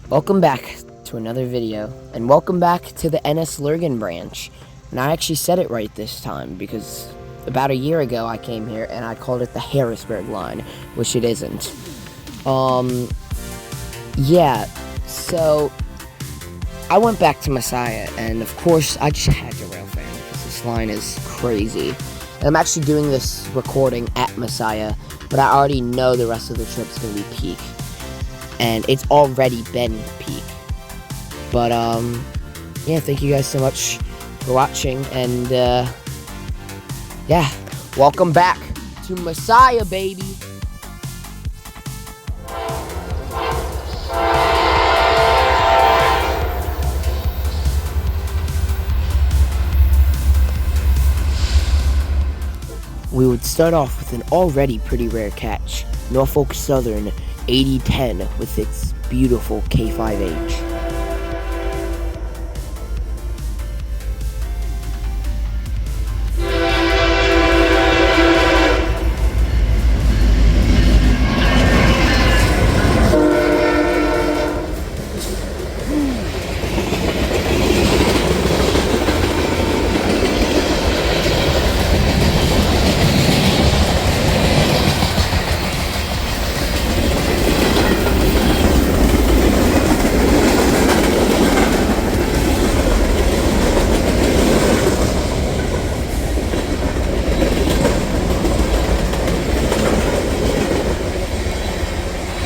Welcome back to another video, and welcome back to the NS Lurgan branch. And I actually said it right this time, because about a year ago I came here and I called it the Harrisburg line, which it isn't. Yeah, so I went back to Messiah, and of course I just had to railfan, because this line is crazy. And I'm actually doing this recording at Messiah, but I already know the rest of the trip's going to be peak. And it's already been peak. But, yeah, thank you guys so much for watching. And, yeah, welcome back to Messiah, baby. We would start off with an already pretty rare catch, Norfolk Southern 8010 with its beautiful K5H.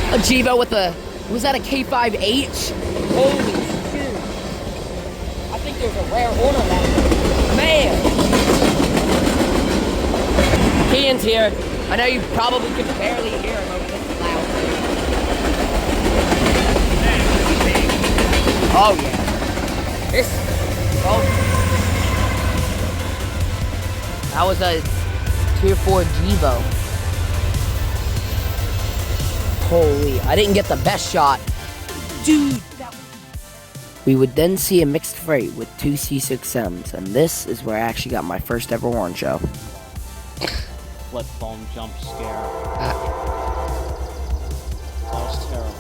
A Jevo with a, was that a K5H? Holy shoot. I think there's a rare horn on that. Man! Ian's here. I know you probably could barely hear him over this loud. Oh yeah. This, oh. That was a Tier 4 Jevo. Holy, I didn't get the best shot. Dude, we would then see a mixed freight with two C6Ms, and this is where I actually got my first ever horn show. Flip phone jump scare. That was terrible.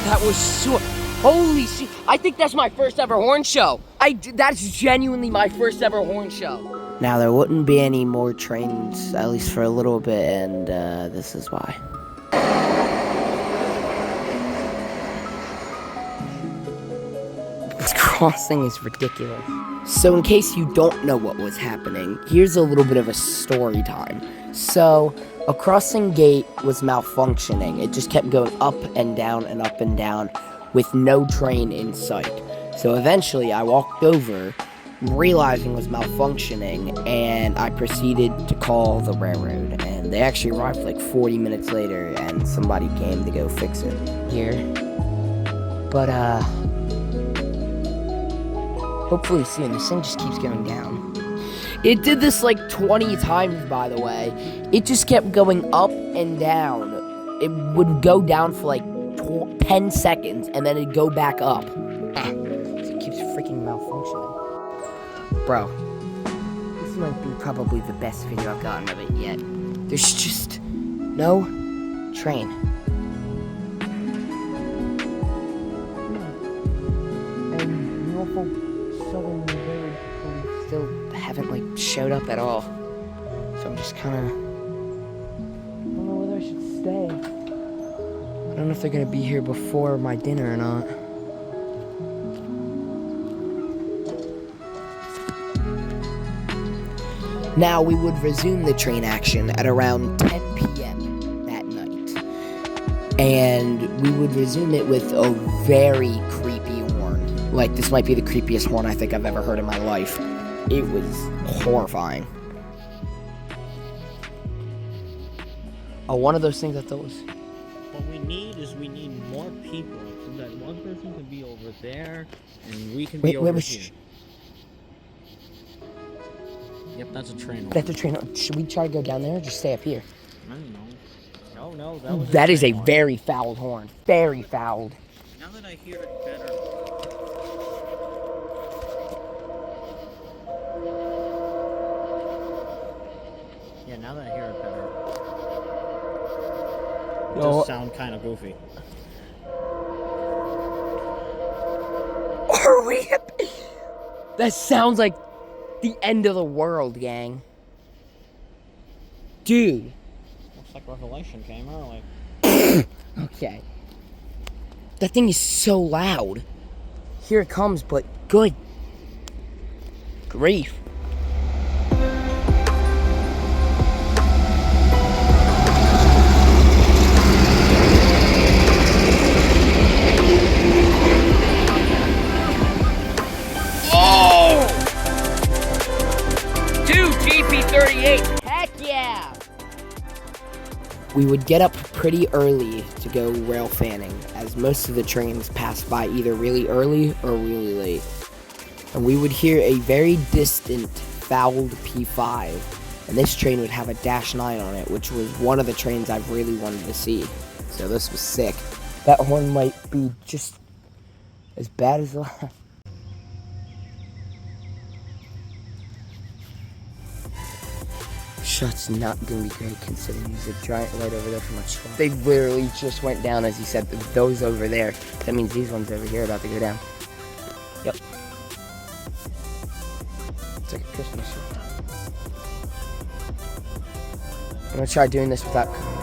That was so, holy shit. I think that's my first ever horn show. That's genuinely my first ever horn show. Now there wouldn't be any more trains, at least for a little bit, and this is why. This crossing is ridiculous. So in case you don't know what was happening, here's a little bit of a story time. So, a crossing gate was malfunctioning. It just kept going up and down and up and down with no train in sight. So eventually I walked over, realizing it was malfunctioning, and I proceeded to call the railroad. And they actually arrived like 40 minutes later, and somebody came to go fix it here. But, hopefully soon. This thing just keeps going down. It did this like 20 times, by the way. It just kept going up and down. It would go down for like 10 seconds, and then it'd go back up. It keeps freaking malfunctioning. Bro, this might be probably the best video I've gotten of it yet. There's just no train. And Norfolk Southern Railroad still haven't like showed up at all. So I'm just kind of, I don't know whether I should stay. I don't know if they're gonna be here before my dinner or not. Now we would resume the train action at around 10 p.m. that night. And we would resume it with a very creepy horn. Like, this might be the creepiest horn I think I've ever heard in my life. It was horrifying. Oh, one of those things I thought was... What we need more people, so that one person can be over there, and we can be over here. Yep, that's a train. That's a train. Should we try to go down there or just stay up here? I don't know. Oh no, that is a very fouled horn. Very fouled. Now that I hear it better. Yeah, now that I hear it better. It does sound kind of goofy. Are we? That sounds like the end of the world, gang. Dude. Looks like Revelation came early. Okay. That thing is so loud. Here it comes, but good grief. Oh! Dude, GP38. Heck yeah! We would get up pretty early to go rail fanning, as most of the trains passed by either really early or really late. And we would hear a very distant, fouled P5, and this train would have a -9 on it, which was one of the trains I've really wanted to see. So this was sick. That horn might be just as bad as the last. Shot's not gonna be great considering there's a giant light over there for my truck. They literally just went down, as you said, those over there. That means these ones over here are about to go down. Yep. It's like a Christmas tree. I'm gonna try doing this without covering.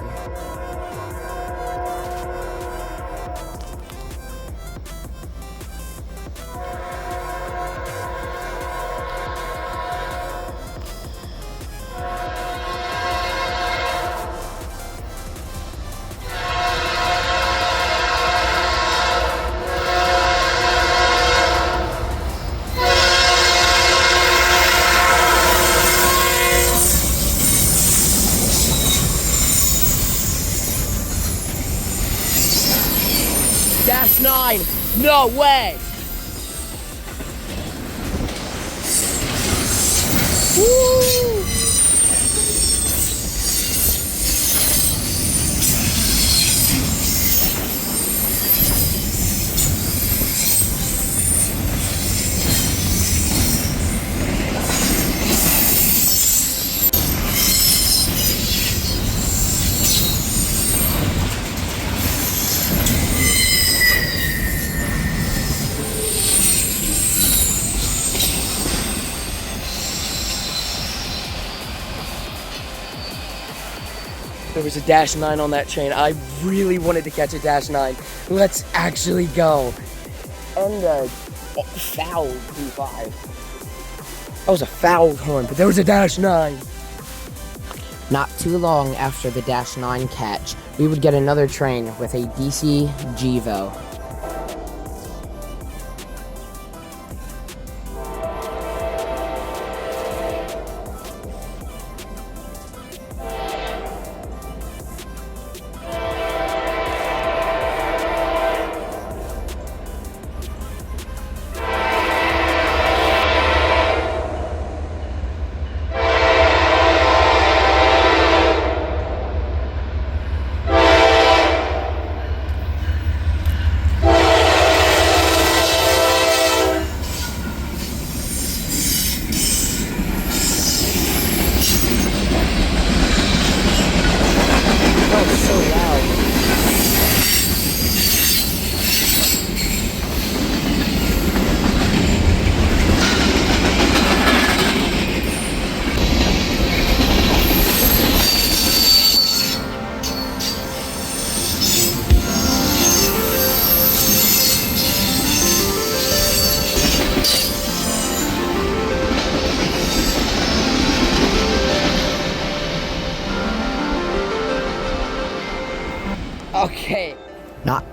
-9! No way! Woo! There was a -9 on that train. I really wanted to catch a -9. Let's actually go. And a foul P5. That was a fouled horn, but there was a -9. Not too long after the -9 catch, we would get another train with a DC GEVO.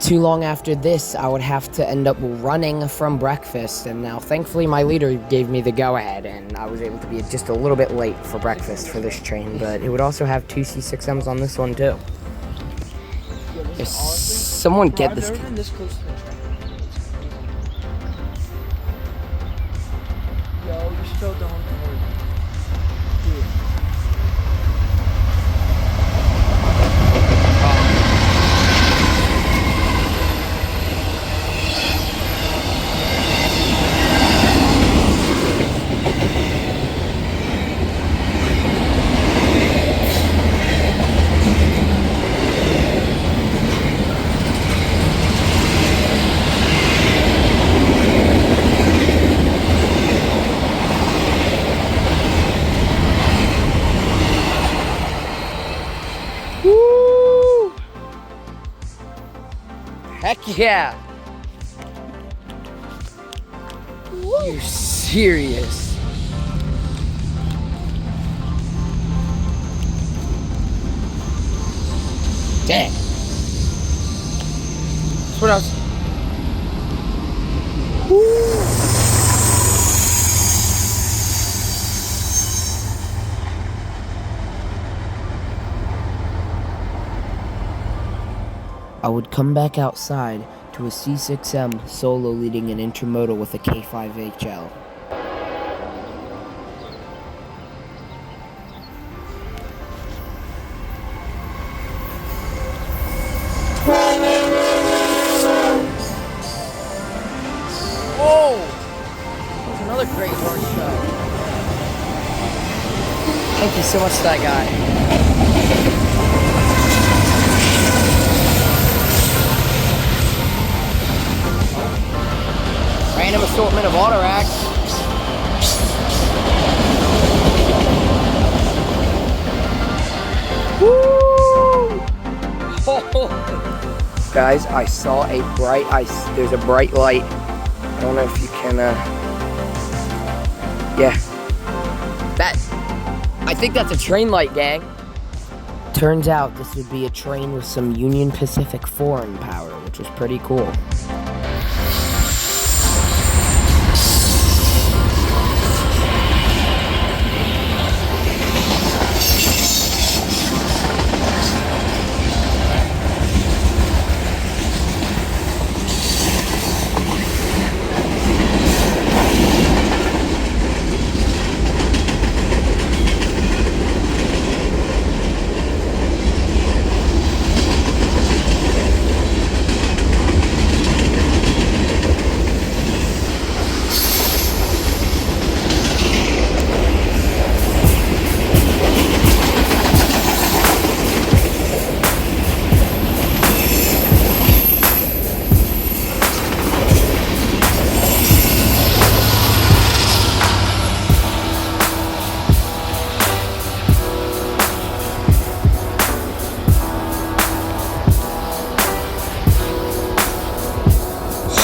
too long after this, I would have to end up running from breakfast. And now, thankfully, my leader gave me the go-ahead, and I was able to be just a little bit late for breakfast for this train. But it would also have 2 C6Ms on this one, too. If someone get this... I've never been this close to the train. Yo, you should show the home card. Dude. Woo! Heck yeah! You're serious. Dang. That's what I was... Woo! I would come back outside to a C6M solo leading an Intermodal with a K5HL. Oh! That was another great horse show. Thank you so much to that guy. Random assortment of auto racks. Woo! Guys, I saw a bright, there's a bright light. I don't know if you can, yeah. I think that's a train light, gang. Turns out this would be a train with some Union Pacific foreign power, which was pretty cool.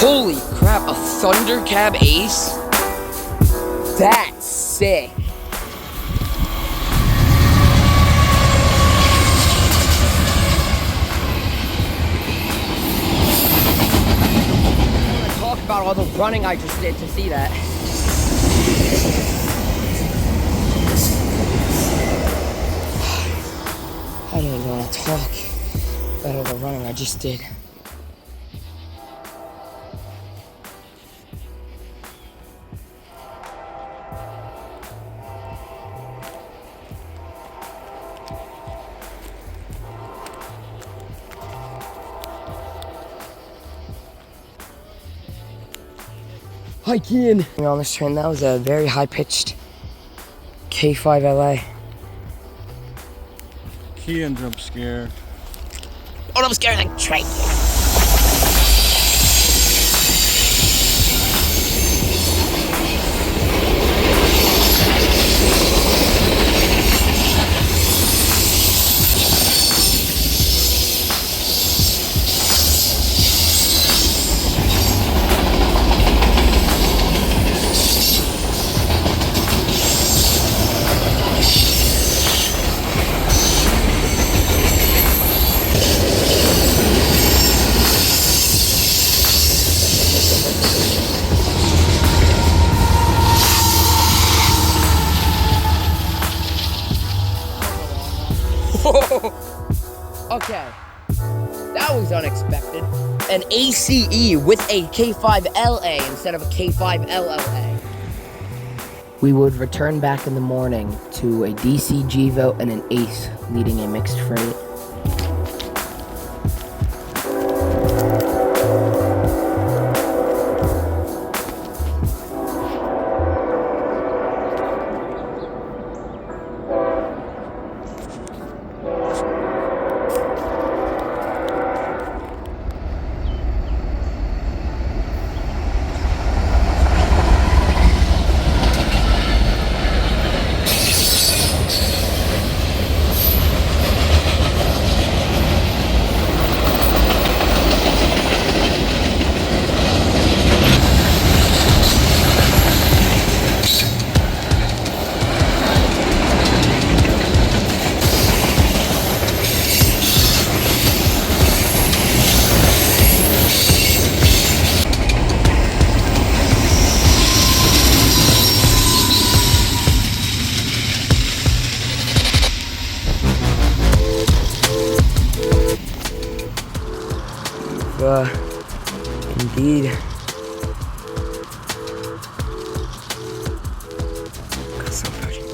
Holy crap, a Thunder Cab Ace? That's sick. I want to talk about all the running I just did to see that. I don't even want to talk about all the running I just did. Hi, Kian. On this train, that was a very high-pitched K5LA. Kian jump scare. Oh, I'm scared of the train. an ACE with a K5LA instead of a K5LLA. We would return back in the morning to a DC GVO and an ACE leading a mixed freight. Indeed. Got some project.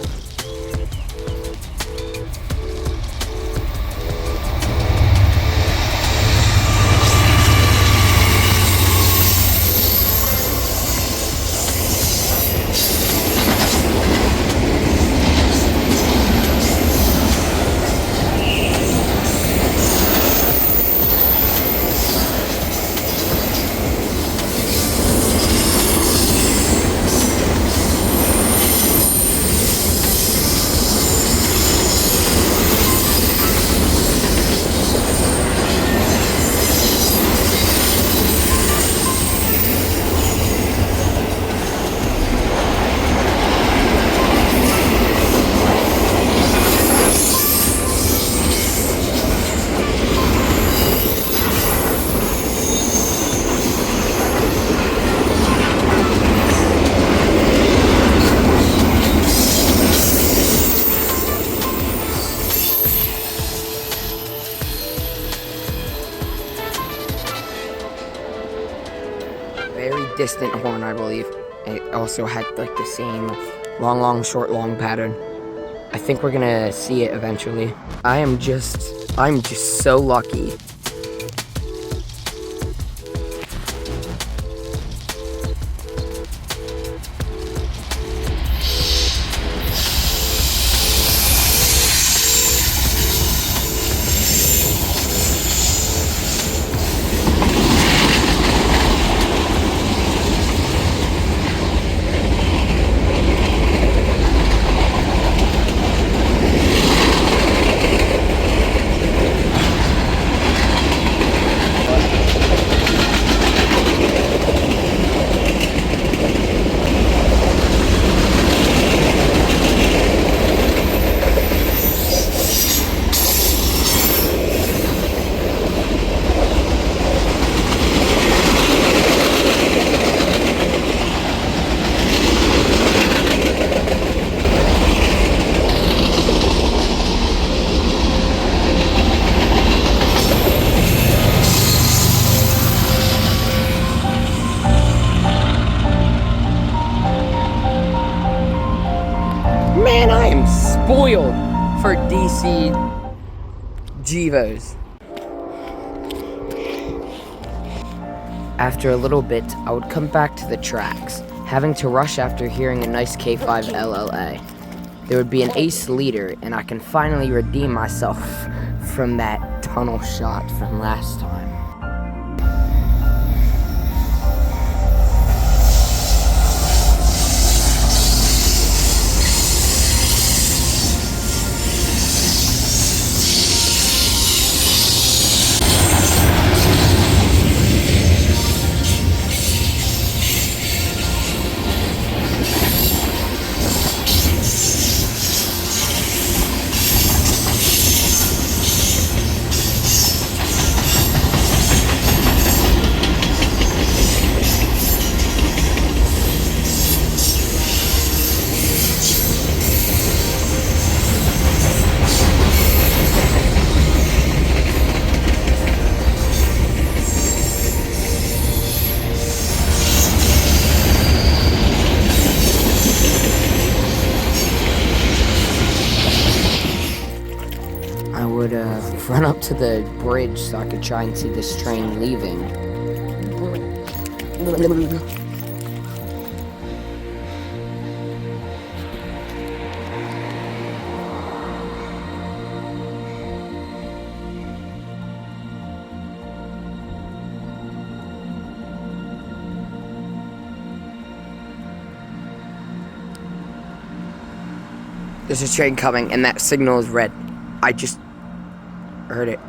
Very distant horn, I believe. It also had like the same long, long, short, long pattern. I think we're gonna see it eventually. I'm just so lucky. Man, I am spoiled for DC GVOs. After a little bit, I would come back to the tracks, having to rush after hearing a nice K5 LLA. There would be an ace leader, and I can finally redeem myself from that tunnel shot from last time. run up to the bridge so I could try and see this train leaving. There's a train coming, and that signal is red. I just heard it.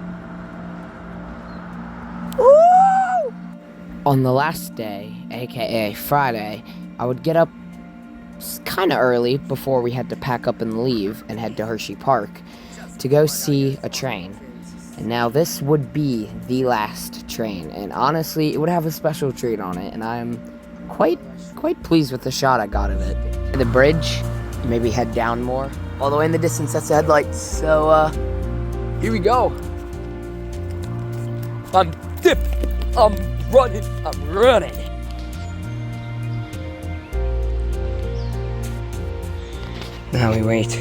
Woo! On the last day, aka Friday, I would get up kind of early before we had to pack up and leave and head to Hershey Park to go see a train. And now this would be the last train, and honestly, it would have a special treat on it, and I'm quite pleased with the shot I got of it. The bridge. Maybe head down more. All the way in the distance, that's the headlights. So, here we go. I'm dipped. I'm running. Now we wait.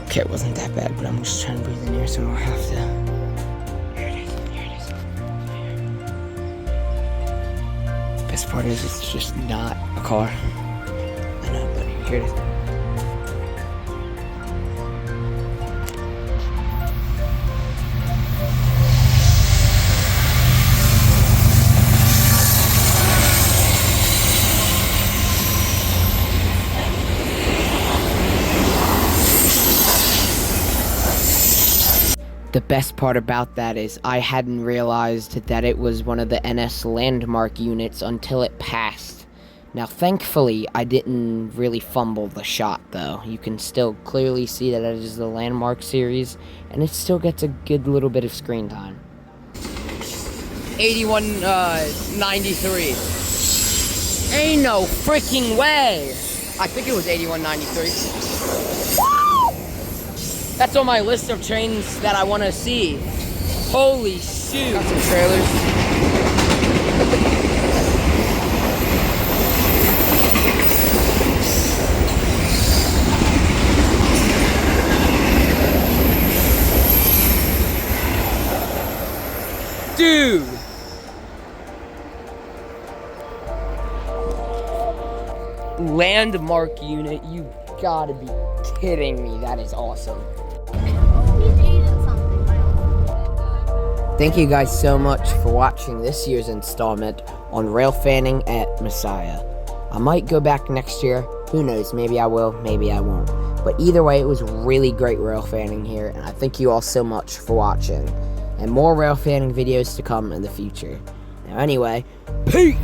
Okay, it wasn't that bad, but I'm just trying to breathe in here, so I'll have to. Best part is it's just not a car. I know, but here it is. The best part about that is I hadn't realized that it was one of the NS landmark units until it passed. Now thankfully I didn't really fumble the shot though. You can still clearly see that it is the landmark series and it still gets a good little bit of screen time. 8193. Ain't no freaking way! I think it was 8193. That's on my list of trains that I want to see. Holy shoot. Got some trailers. Dude. Landmark unit, you gotta be kidding me. That is awesome. Thank you guys so much for watching this year's installment on rail fanning at Messiah. I might go back next year. Who knows? Maybe I will, maybe I won't. But either way, it was really great rail fanning here, and I thank you all so much for watching. And more rail fanning videos to come in the future. Now anyway, peace!